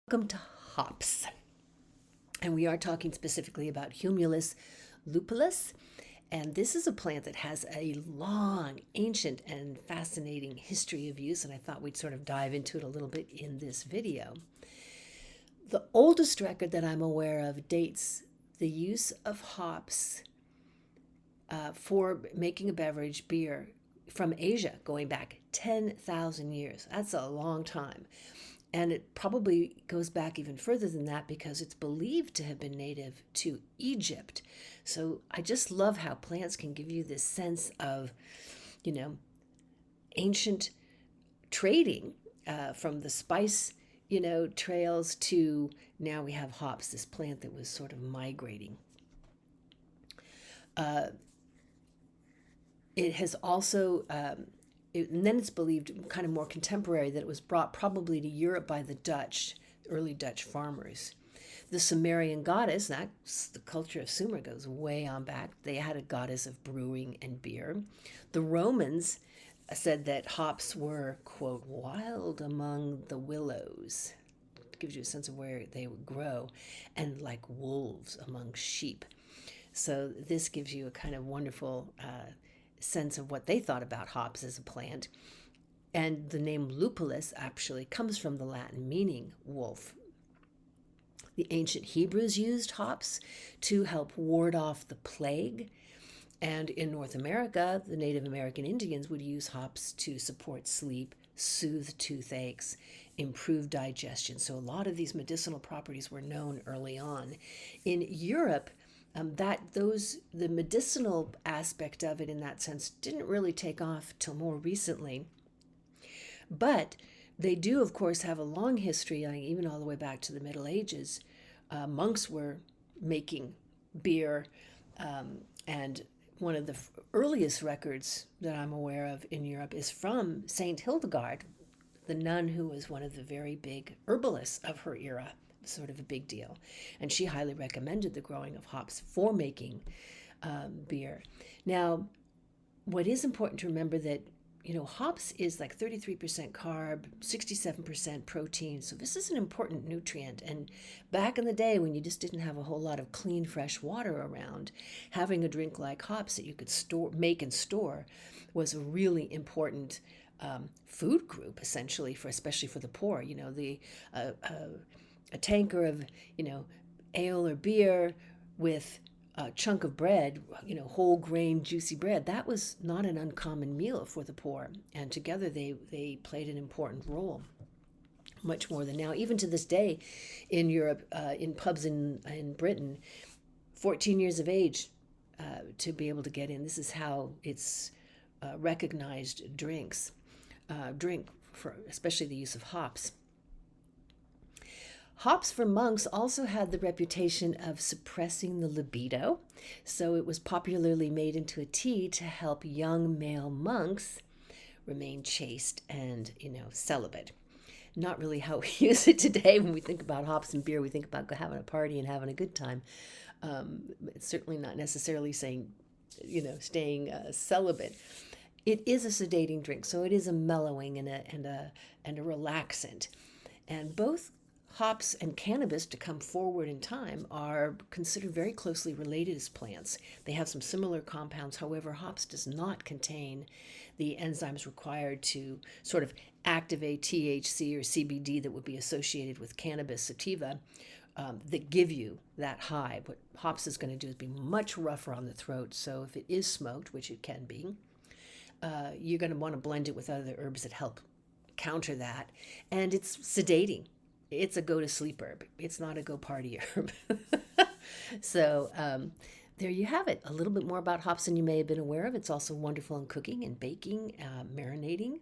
Welcome to hops. And we are talking specifically about Humulus lupulus. And this is a plant that has a long, ancient, and fascinating history of use. And I thought we'd sort of dive into it a little bit in this video. The oldest record that I'm aware of dates the use of hops for making a beverage, beer, from Asia, going back 10,000 years. That's a long time. And it probably goes back even further than that because it's believed to have been native to Egypt. So I just love how plants can give you this sense of, ancient trading from the spice, trails to now we have hops, this plant that was sort of migrating. It has also and then it's believed, kind of more contemporary, that it was brought probably to Europe by the Dutch, early Dutch farmers. The Sumerian goddess, that's the culture of Sumer goes way on back. They had a goddess of brewing and beer. The Romans said that hops were, quote, wild among the willows. It gives you a sense of where they would grow, and like wolves among sheep. So this gives you a kind of wonderful sense of what they thought about hops as a plant. And the name lupulus actually comes from the Latin meaning wolf. The ancient Hebrews used hops to help ward off the plague. And in North America, the Native American Indians would use hops to support sleep, soothe toothaches, improve digestion. So a lot of these medicinal properties were known early on. In Europe, the medicinal aspect of it in that sense didn't really take off till more recently. But they do, of course, have a long history, even all the way back to the Middle Ages. Monks were making beer, and one of the earliest records that I'm aware of in Europe is from Saint Hildegard, the nun who was one of the very big herbalists of her era. Sort of a big deal. And she highly recommended the growing of hops for making beer. Now, what is important to remember that, hops is like 33% carb, 67% protein. So this is an important nutrient. And back in the day when you just didn't have a whole lot of clean, fresh water around, having a drink like hops that you could make and store was a really important food group, essentially, especially for the poor. A tanker of, ale or beer with a chunk of bread, whole grain, juicy bread, that was not an uncommon meal for the poor. And together they played an important role, much more than now. Even to this day in Europe, in pubs in Britain, 14 years of age to be able to get in. This is how it's recognized drink for especially the use of hops. Hops for monks also had the reputation of suppressing the libido, so it was popularly made into a tea to help young male monks remain chaste and, celibate. Not really how we use it today. When we think about hops and beer, we think about having a party and having a good time. It's certainly not necessarily saying, staying celibate. It is a sedating drink, so it is a mellowing and a relaxant. And both hops and cannabis, to come forward in time, are considered very closely related as plants. They have some similar compounds. However, hops does not contain the enzymes required to sort of activate THC or CBD that would be associated with cannabis sativa that give you that high. What hops is going to do is be much rougher on the throat. So if it is smoked, which it can be, you're going to want to blend it with other herbs that help counter that. And it's sedating. It's a go-to-sleep herb. It's not a go-party herb. So there you have it. A little bit more about hops than you may have been aware of. It's also wonderful in cooking and baking, marinating.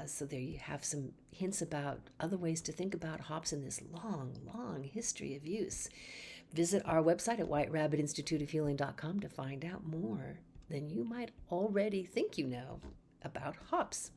So there you have some hints about other ways to think about hops in this long, long history of use. Visit our website at whiterabbitinstituteofhealing.com to find out more than you might already think you know about hops.